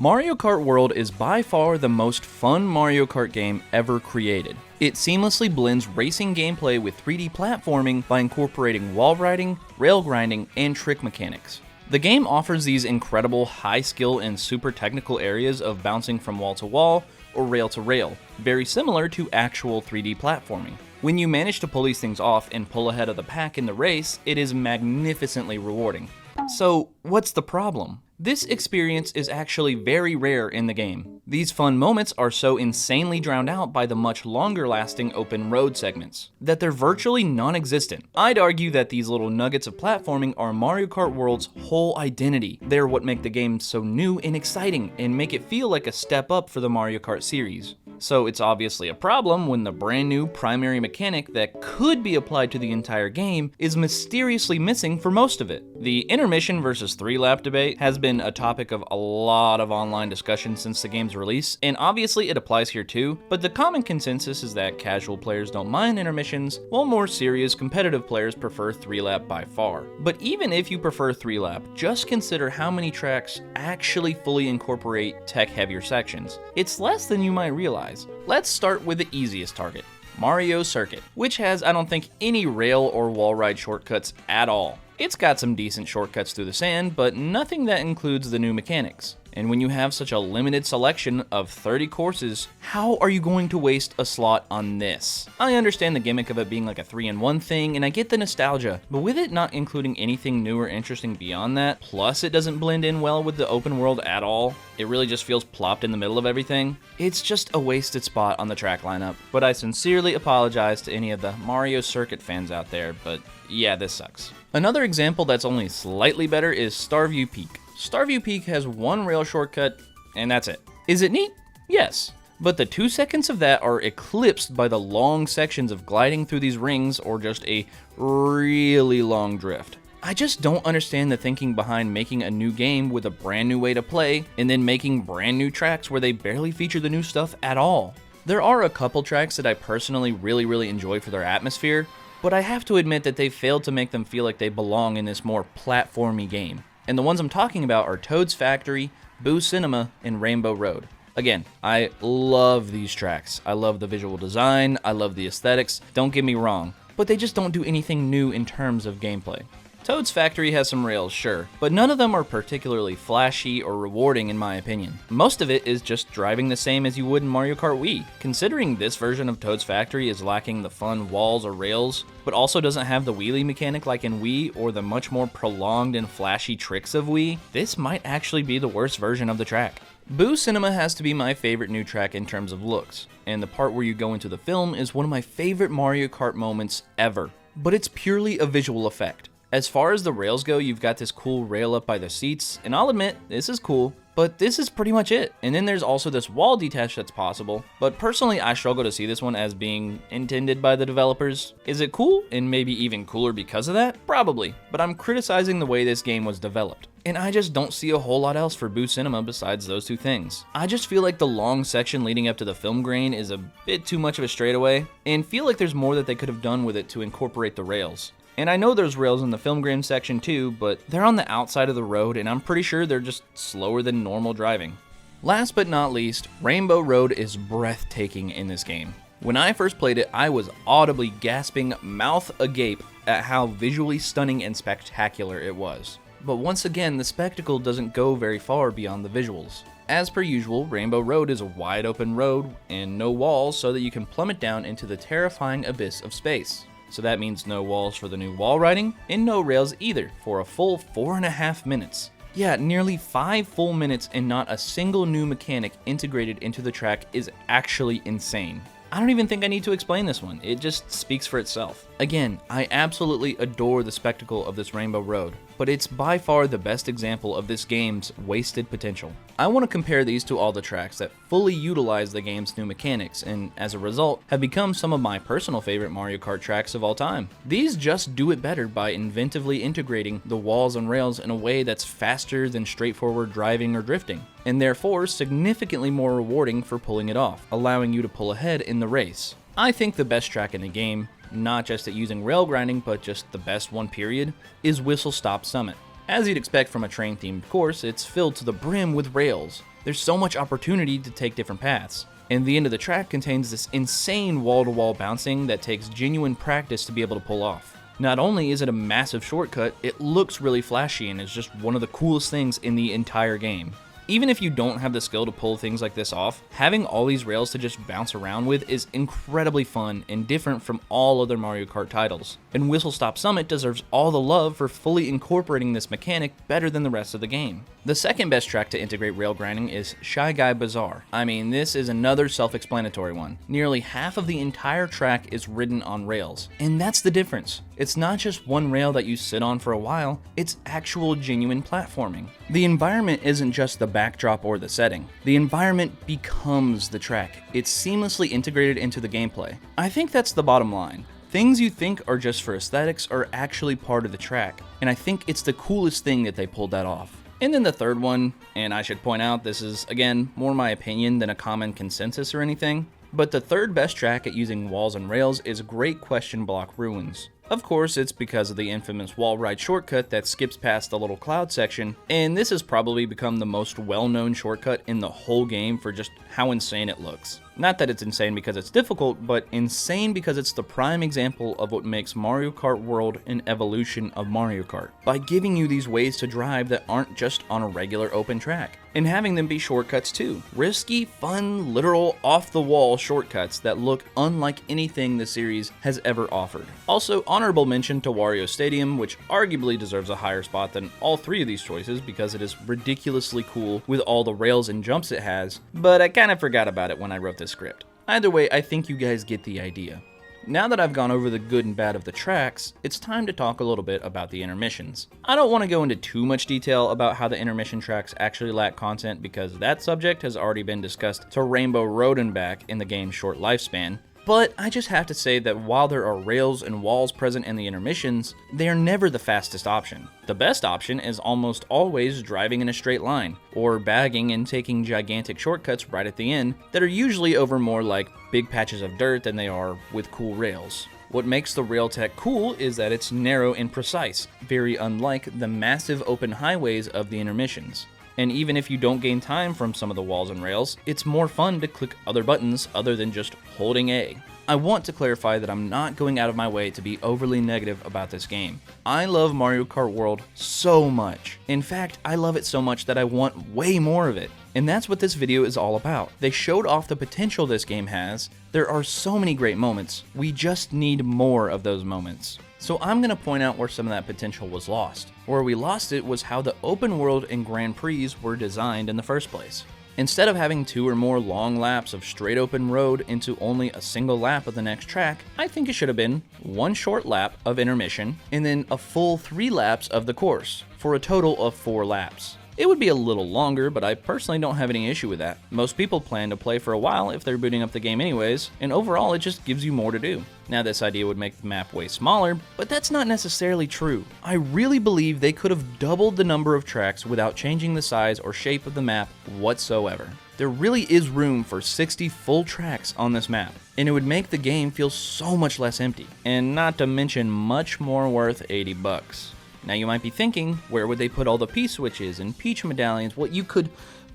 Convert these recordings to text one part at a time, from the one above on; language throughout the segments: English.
Mario Kart World is by far the most fun Mario Kart game ever created. It seamlessly blends racing gameplay with 3D platforming by incorporating wall riding, rail grinding, and trick mechanics. The game offers these incredible high skill and super technical areas of bouncing from wall to wall or rail to rail, very similar to actual 3D platforming. When you manage to pull these things off and pull ahead of the pack in the race, it is magnificently rewarding. So, what's the problem? This experience is actually very rare in the game. These fun moments are so insanely drowned out by the much longer lasting open road segments that they're virtually non-existent. I'd argue that these little nuggets of platforming are Mario Kart World's whole identity. They're what make the game so new and exciting and make it feel like a step up for the Mario Kart series. So it's obviously a problem when the brand new primary mechanic that could be applied to the entire game is mysteriously missing for most of it. The intermission versus 3-lap debate has been a topic of a lot of online discussion since the game's release, and obviously it applies here too, but the common consensus is that casual players don't mind intermissions, while more serious competitive players prefer 3-lap by far. But even if you prefer 3-lap, just consider how many tracks actually fully incorporate tech-heavier sections. It's less than you might realize. Let's start with the easiest target, Mario Circuit, which has, I don't think, any rail or wall ride shortcuts at all. It's got some decent shortcuts through the sand, but nothing that includes the new mechanics. And when you have such a limited selection of 30 courses, how are you going to waste a slot on this? I understand the gimmick of it being like a 3-in-1 thing, and I get the nostalgia, but with it not including anything new or interesting beyond that, plus it doesn't blend in well with the open world at all, it really just feels plopped in the middle of everything, it's just a wasted spot on the track lineup. But I sincerely apologize to any of the Mario Circuit fans out there, but yeah, this sucks. Another example that's only slightly better is Starview Peak. Starview Peak has one rail shortcut, and that's it. Is it neat? Yes. But the 2 seconds of that are eclipsed by the long sections of gliding through these rings or just a really long drift. I just don't understand the thinking behind making a new game with a brand new way to play, and then making brand new tracks where they barely feature the new stuff at all. There are a couple tracks that I personally really enjoy for their atmosphere, but I have to admit that they failed to make them feel like they belong in this more platformy game. And the ones I'm talking about are Toad's Factory, Boo Cinema, and Rainbow Road. Again, I love these tracks. I love the visual design, I love the aesthetics, don't get me wrong, but they just don't do anything new in terms of gameplay. Toad's Factory has some rails, sure, but none of them are particularly flashy or rewarding in my opinion. Most of it is just driving the same as you would in Mario Kart Wii. Considering this version of Toad's Factory is lacking the fun walls or rails, but also doesn't have the wheelie mechanic like in Wii or the much more prolonged and flashy tricks of Wii, this might actually be the worst version of the track. Boo Cinema has to be my favorite new track in terms of looks, and the part where you go into the film is one of my favorite Mario Kart moments ever, but it's purely a visual effect. As far as the rails go, you've got this cool rail up by the seats, and I'll admit, this is cool, but this is pretty much it. And then there's also this wall detach that's possible, but personally I struggle to see this one as being intended by the developers. Is it cool, and maybe even cooler because of that? Probably, but I'm criticizing the way this game was developed. And I just don't see a whole lot else for Boo Cinema besides those two things. I just feel like the long section leading up to the film grain is a bit too much of a straightaway, and feel like there's more that they could have done with it to incorporate the rails. And I know there's rails in the film grain section too, but they're on the outside of the road and I'm pretty sure they're just slower than normal driving. Last but not least, Rainbow Road is breathtaking in this game. When I first played it, I was audibly gasping mouth agape at how visually stunning and spectacular it was. But once again, the spectacle doesn't go very far beyond the visuals. As per usual, Rainbow Road is a wide open road and no walls so that you can plummet down into the terrifying abyss of space. So that means no walls for the new wall riding, and no rails either for a full 4.5 minutes. Yeah, nearly 5 full minutes and not a single new mechanic integrated into the track is actually insane. I don't even think I need to explain this one, it just speaks for itself. Again, I absolutely adore the spectacle of this Rainbow Road, but it's by far the best example of this game's wasted potential. I want to compare these to all the tracks that fully utilize the game's new mechanics and, as a result, have become some of my personal favorite Mario Kart tracks of all time. These just do it better by inventively integrating the walls and rails in a way that's faster than straightforward driving or drifting, and therefore significantly more rewarding for pulling it off, allowing you to pull ahead in the race. I think the best track in the game, not just at using rail grinding, but just the best one period, is Whistle Stop Summit. As you'd expect from a train-themed course, it's filled to the brim with rails, There's so much opportunity to take different paths. And the end of the track contains this insane wall-to-wall bouncing that takes genuine practice to be able to pull off. Not only is it a massive shortcut, it looks really flashy and is just one of the coolest things in the entire game. Even if you don't have the skill to pull things like this off, having all these rails to just bounce around with is incredibly fun and different from all other Mario Kart titles. And Whistle Stop Summit deserves all the love for fully incorporating this mechanic better than the rest of the game. The second best track to integrate rail grinding is Shy Guy Bazaar. I mean, this is another self-explanatory one. Nearly half of the entire track is ridden on rails, and that's the difference. It's not just one rail that you sit on for a while, it's actual genuine platforming. The environment isn't just the backdrop or the setting. The environment becomes the track. It's seamlessly integrated into the gameplay. I think that's the bottom line. Things you think are just for aesthetics are actually part of the track, and I think it's the coolest thing that they pulled that off. And then the third one, and I should point out this is, again, more my opinion than a common consensus or anything, but the third best track at using walls and rails is Great Question Block Ruins. Of course, it's because of the infamous wall ride shortcut that skips past the little cloud section, and this has probably become the most well-known shortcut in the whole game for just how insane it looks. Not that it's insane because it's difficult, but insane because it's the prime example of what makes Mario Kart World an evolution of Mario Kart, by giving you these ways to drive that aren't just on a regular open track, and having them be shortcuts too. Risky, fun, literal, off-the-wall shortcuts that look unlike anything the series has ever offered. Also, honorable mention to Wario Stadium, which arguably deserves a higher spot than all three of these choices because it is ridiculously cool with all the rails and jumps it has, but I kind of forgot about it when I wrote this script. Either way, I think you guys get the idea. Now that I've gone over the good and bad of the tracks, it's time to talk a little bit about the intermissions. I don't want to go into too much detail about how the intermission tracks actually lack content because that subject has already been discussed to Rainbow Road and back in the game's short lifespan. But I just have to say that while there are rails and walls present in the intermissions, they are never the fastest option. The best option is almost always driving in a straight line, or bagging and taking gigantic shortcuts right at the end that are usually over more like big patches of dirt than they are with cool rails. What makes the rail tech cool is that it's narrow and precise, very unlike the massive open highways of the intermissions. And even if you don't gain time from some of the walls and rails, it's more fun to click other buttons other than just holding A. I want to clarify that I'm not going out of my way to be overly negative about this game. I love Mario Kart World so much. In fact, I love it so much that I want way more of it. And that's what this video is all about. They showed off the potential this game has. There are so many great moments. We just need more of those moments. So I'm going to point out where some of that potential was lost. Where we lost it was how the open world and Grand Prix were designed in the first place. Instead of having 2 or more long laps of straight open road into only a single lap of the next track, I think it should have been 1 short lap of intermission and then a full 3 laps of the course, for a total of 4 laps. It would be a little longer, but I personally don't have any issue with that. Most people plan to play for a while if they're booting up the game anyways, and overall it just gives you more to do. Now this idea would make the map way smaller, but that's not necessarily true. I really believe they could have doubled the number of tracks without changing the size or shape of the map whatsoever. There really is room for 60 full tracks on this map, and it would make the game feel so much less empty, and not to mention much more worth $80. Now you might be thinking, where would they put all the P-switches and Peach medallions? Well, you could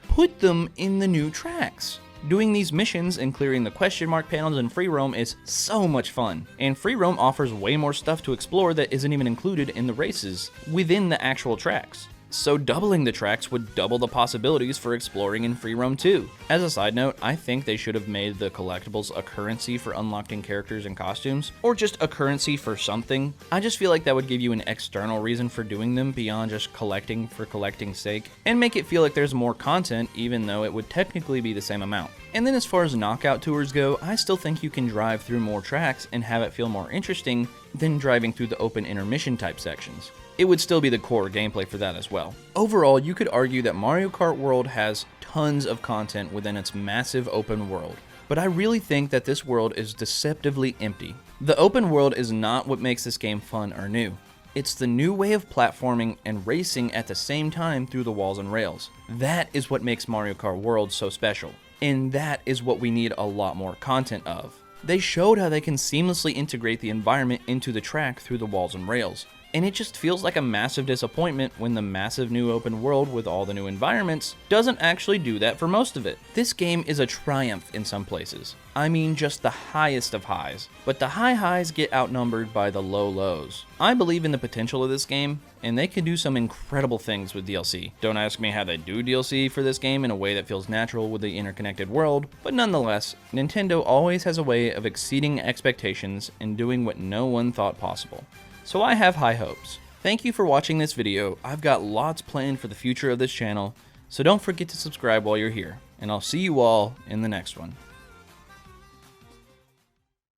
put them in the new tracks. Doing these missions and clearing the question mark panels in free roam is so much fun, and free roam offers way more stuff to explore that isn't even included in the races within the actual tracks. So doubling the tracks would double the possibilities for exploring in free roam too. As a side note, I think they should have made the collectibles a currency for unlocking characters and costumes, or just a currency for something. I just feel like that would give you an external reason for doing them beyond just collecting for collecting's sake, and make it feel like there's more content even though it would technically be the same amount. And then as far as knockout tours go, I still think you can drive through more tracks and have it feel more interesting than driving through the open intermission type sections. It would still be the core gameplay for that as well. Overall, you could argue that Mario Kart World has tons of content within its massive open world, but I really think that this world is deceptively empty. The open world is not what makes this game fun or new. It's the new way of platforming and racing at the same time through the walls and rails. That is what makes Mario Kart World so special, and that is what we need a lot more content of. They showed how they can seamlessly integrate the environment into the track through the walls and rails. and it just feels like a massive disappointment when the massive new open world with all the new environments doesn't actually do that for most of it. This game is a triumph in some places. I mean just the highest of highs, but the high highs get outnumbered by the low lows. I believe in the potential of this game, and they can do some incredible things with DLC. Don't ask me how they do DLC for this game in a way that feels natural with the interconnected world, but nonetheless, Nintendo always has a way of exceeding expectations and doing what no one thought possible. So I have high hopes. Thank you for watching this video. I've got lots planned for the future of this channel, so don't forget to subscribe while you're here, and I'll see you all in the next one.